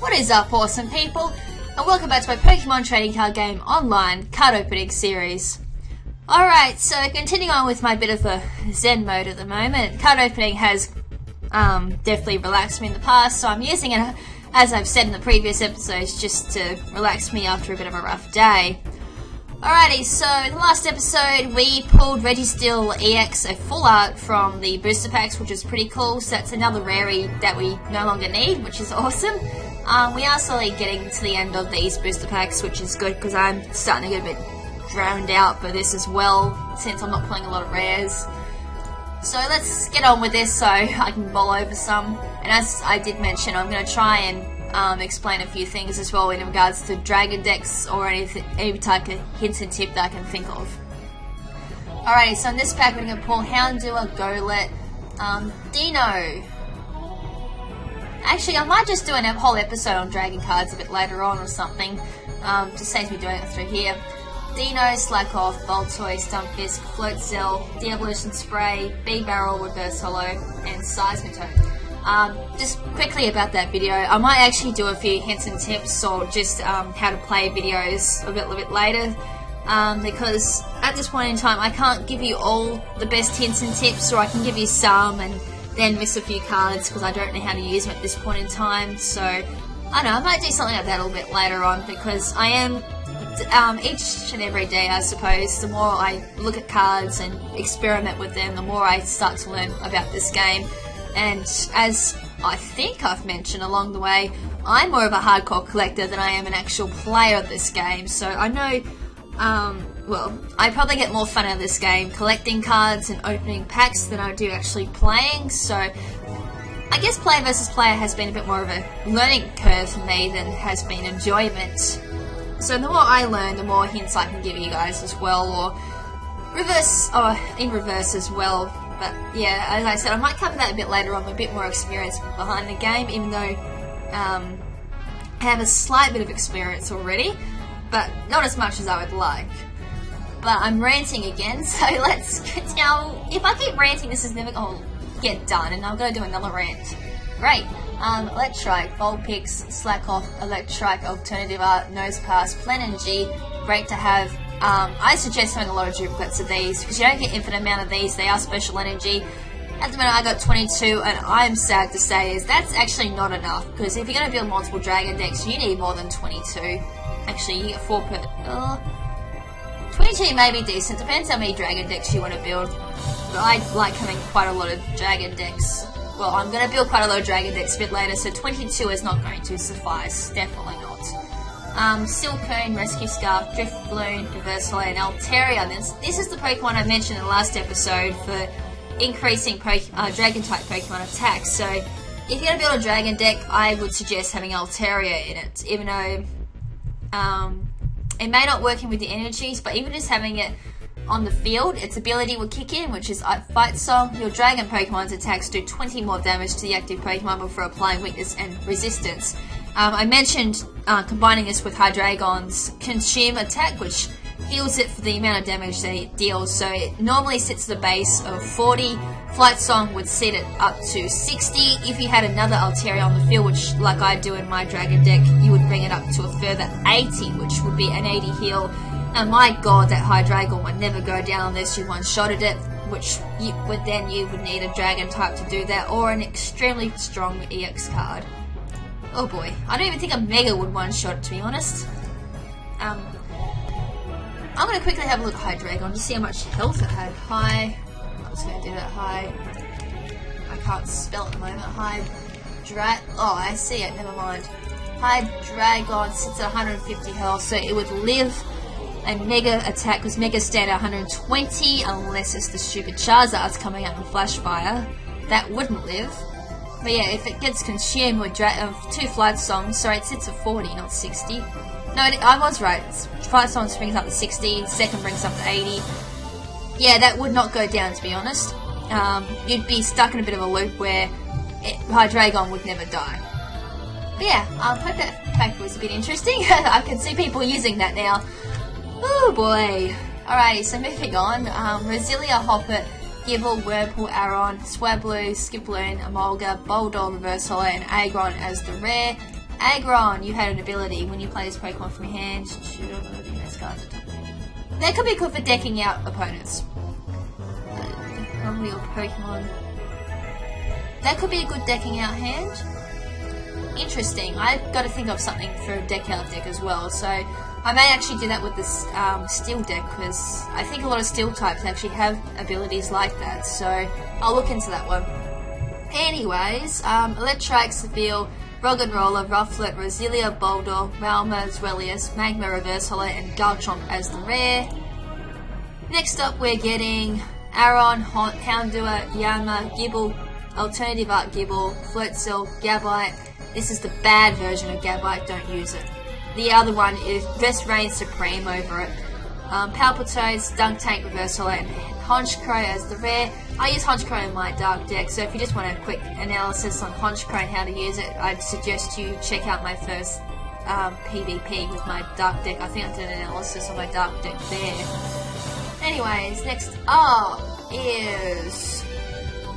What is up, awesome people, and welcome back to my Pokemon trading card game online card opening series. Alright, so continuing on with my bit of a zen mode at the moment. Card opening has definitely relaxed me in the past, so I'm using it, as I've said in the previous episodes, just to relax me after a bit of a rough day. Alrighty, so in the last episode we pulled Registeel EX, a full art from the booster packs, which is pretty cool. So that's another rarity that we no longer need, which is awesome. We are slowly getting to the end of these booster packs, which is good because I'm starting to get a bit drowned out by this as well, since I'm not playing a lot of rares. So let's get on with this so I can bowl over some. And as I did mention, I'm going to try and explain a few things as well in regards to dragon decks or any type of hints and tip that I can think of. Alrighty, so in this pack we're going to pull Houndour, Golett, Dino. Actually, I might just do a whole episode on dragon cards a bit later on or something. Just saves me doing it through here. Dino, Slackoff, Boltoy, Stunfisk, Floatzel, De-Evolution Spray, B-Barrel, Reverse Hollow, and Seismitoad. Just quickly about that video, I might actually do a few hints and tips or just how to play videos a little bit later, because at this point in time I can't give you all the best hints and tips, or I can give you some and then miss a few cards because I don't know how to use them at this point in time. So I don't know, I might do something like that a little bit later on, because I am each and every day, I suppose, the more I look at cards and experiment with them, the more I start to learn about this game. And as I think I've mentioned along the way, I'm more of a hardcore collector than I am an actual player of this game. So I know, well, I probably get more fun out of this game collecting cards and opening packs than I do actually playing. So I guess player versus player has been a bit more of a learning curve for me than has been enjoyment. So the more I learn, the more hints I can give you guys as well, or reverse, or in reverse as well. But yeah, as I said, I might cover that a bit later on, with a bit more experience behind the game, even though I have a slight bit of experience already, but not as much as I would like. But I'm ranting again, so let's now. If I keep ranting, this is never going to get done, and I'm going to do another rant. Great. Electrike, Vulpix, Slackoff, Electrike, Alternative Art, Nosepass, Plenergy. Great to have. I suggest having a lot of duplicates of these, because you don't get infinite amount of these. They are special energy. At the minute I got 22, and I'm sad to say is that's actually not enough, because if you're going to build multiple dragon decks, you need more than 22. Actually, you get 4 per... 22 may be decent, depends how many dragon decks you want to build. But I like having quite a lot of dragon decks. Well, I'm going to build quite a lot of dragon decks a bit later, so 22 is not going to suffice. Definitely not. Silcoon, Rescue Scarf, Driftloon, Reverse Hollow, and Altaria. This is the Pokemon I mentioned in the last episode for increasing Dragon-type Pokemon attacks. So, if you're going to build a dragon deck, I would suggest having Altaria in it, even though it may not work in with the energies, but even just having it on the field, its ability will kick in, which is Fight Song. Your dragon Pokemon's attacks do 20 more damage to the active Pokemon before applying weakness and resistance. I mentioned combining this with Hydreigon's Consume attack, which heals it for the amount of damage that it deals. So it normally sits at the base of 40. Flight Song would set it up to 60. If you had another Altaria on the field, which like I do in my dragon deck, you would bring it up to a further 80, which would be an 80 heal. And my god, that Hydreigon would never go down unless you one-shotted it, which you would need a dragon type to do that, or an extremely strong EX card. Oh boy, I don't even think a Mega would one-shot it, to be honest. I'm going to quickly have a look at Hydreigon to see how much health it had. I'm just going to do that. I can't spell at the moment. Oh, I see it, never mind. Hydreigon sits at 150 health, so it would live a Mega attack, because Mega stand at 120, unless it's the stupid Charizard's coming out in Flash Fire. That wouldn't live. But yeah, if it gets consumed with 2 Flight Songs, sorry, it sits at 40, not 60. No, I was right. Flight Songs brings up to 60, second brings up to 80. Yeah, that would not go down, to be honest. You'd be stuck in a bit of a loop where Hydreigon would never die. But yeah, I hope that fact was a bit interesting. I can see people using that now. Oh boy. Alrighty, so moving on. Roselia, Hoppet, Gible, Whirlpool, Aron, Swablu, Skiploon, Emolga, Boldor, Reverse Hollow, and Aggron as the rare. Aggron, you had an ability. When you play this Pokemon from your hand, that could be good for decking out opponents. Probably your Pokemon. That could be a good decking out hand. Interesting. I've got to think of something for a deck out deck as well. So I may actually do that with this steel deck, because I think a lot of steel types actually have abilities like that. So I'll look into that one. Anyways, Electrike, Seville, Roggenrola, Rufflet, Roselia, Boulder, Malma, Zwellius, Magma, Reverse Holo, and Garchomp as the rare. Next up we're getting Aron, Houndour, Yanma, Gible, Alternative Art Gible, Floatzel, Gabite. This is the bad version of Gabite, don't use it. The other one is Vest Reign Supreme over it. Palpitoad, Dunk Tank, Reverse Holo, and Honchkrow as the rare. I use Honchkrow in my dark deck, so if you just want a quick analysis on Honchkrow and how to use it, I'd suggest you check out my first PvP with my dark deck. I think I did an analysis on my dark deck there. Anyways, next up is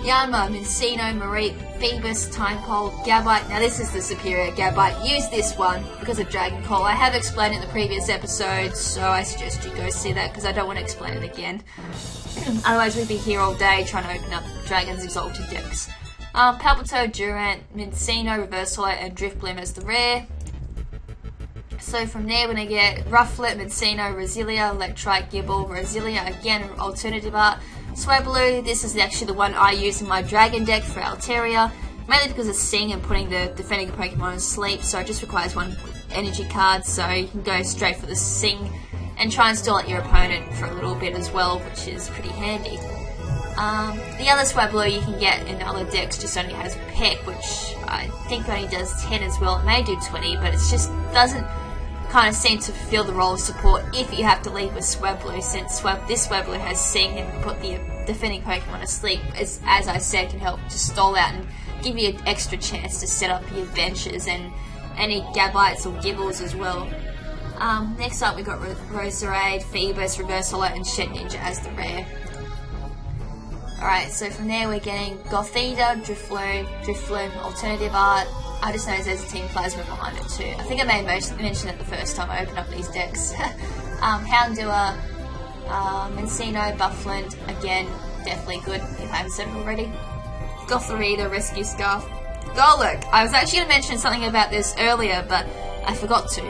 Yanma, Mincino, Mareep, Phoebus, Timepole, Gabite. Now this is the superior Gabite. Use this one because of Dragon Call. I have explained it in the previous episode, so I suggest you go see that because I don't want to explain it again. Otherwise we'd be here all day trying to open up Dragon's Exalted decks. Palpitoad, Durant, Mincino, Reverse Holo, and Drifblim as the rare. So from there we're going to get Rufflet, Mincino, Roselia, Electrike, Gible, Roselia, again Alternative Art, Swablu. This is actually the one I use in my Dragon deck for Altaria, mainly because of Sing and putting the defending Pokemon to sleep, so it just requires one energy card, so you can go straight for the Sing and try and stall at your opponent for a little bit as well, which is pretty handy. The other Swablu you can get in other decks just only has Peck, which I think only does 10 as well. It may do 20, but it just doesn't kind of seem to fulfill the role of support if you have to lead with Swablu, since this Swablu has Sing and put the defending Pokemon to sleep, as I said, can help to stall out and give you an extra chance to set up your benches and any Gabites or Gibbles as well. Next up we got Roserade, Phoebus, Reverse Holo, and Shed Ninja as the rare. Alright, so from there we're getting Gothita, Drifloon, Alternative Art. I just know there's a Team Plasma behind it too. I think I may have mentioned it the first time I opened up these decks. Houndour, Mincino, Buffland, again, definitely good if I haven't said it already. Gothorita, Rescue Scarf. Golurk! I was actually going to mention something about this earlier, but I forgot to.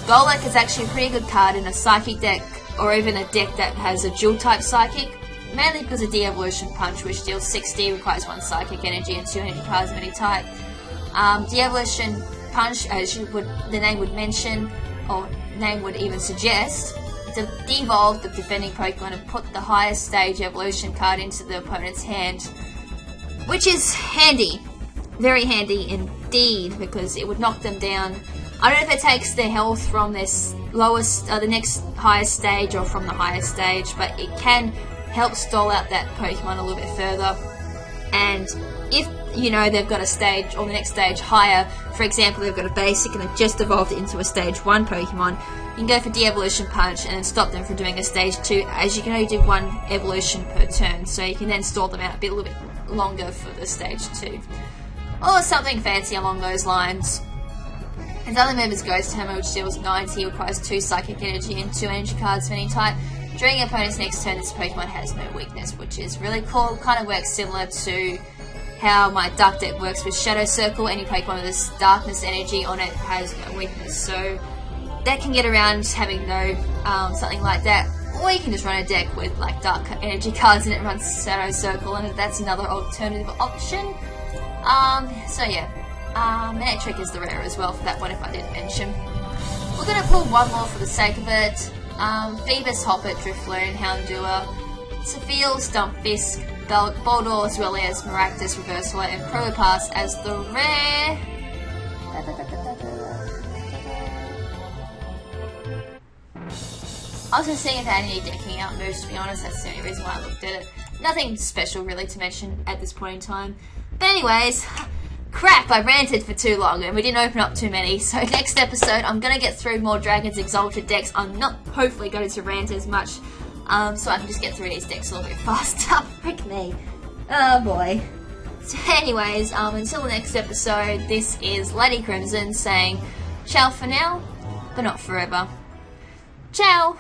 Golurk is actually a pretty good card in a Psychic deck, or even a deck that has a dual type Psychic, mainly because of De-Evolution Punch, which deals 60, requires 1 Psychic energy and 2 energy cards of any type. De-Evolution Punch, as the name would mention, or name would even suggest, to devolve the defending Pokemon and put the highest stage evolution card into the opponent's hand, which is handy, very handy indeed, because it would knock them down. I don't know if it takes their health from this lowest, the next highest stage, or from the highest stage, but it can help stall out that Pokemon a little bit further. And if you know they've got a stage, or the next stage higher, for example they've got a basic and they've just evolved it into a stage 1 Pokemon, you can go for De-Evolution Punch and then stop them from doing a stage 2, as you can only do 1 evolution per turn, so you can then stall them out a little bit longer for the stage 2. Or something fancy along those lines. His other move is Ghost Hammer, which deals 90, requires 2 Psychic Energy and 2 energy cards of any type. During your opponent's next turn, this Pokemon has no weakness, which is really cool. Kind of works similar to how my Dark deck works with Shadow Circle. Any Pokemon with this Darkness energy on it has no weakness, so that can get around having no something like that. Or you can just run a deck with like Dark energy cards and it runs Shadow Circle, and that's another alternative option. So yeah, Manectric is the rare as well for that one if I didn't mention. We're going to pull one more for the sake of it. Phoebus, Hoppet, Drifloon, Houndour, Seville, Stumpfisk, Boldor, as well as Maractus, Reverse Holo, and Probopass as the rare. I was just seeing if it had any decking out moves, to be honest. That's the only reason why I looked at it. Nothing special really to mention at this point in time. But anyways, crap, I ranted for too long and we didn't open up too many. So next episode, I'm going to get through more Dragon's Exalted decks. I'm not hopefully going to rant as much, so I can just get through these decks a little bit faster. Frick me. Oh boy. So anyways, until the next episode, this is Lady KrimZen saying ciao for now, but not forever. Ciao!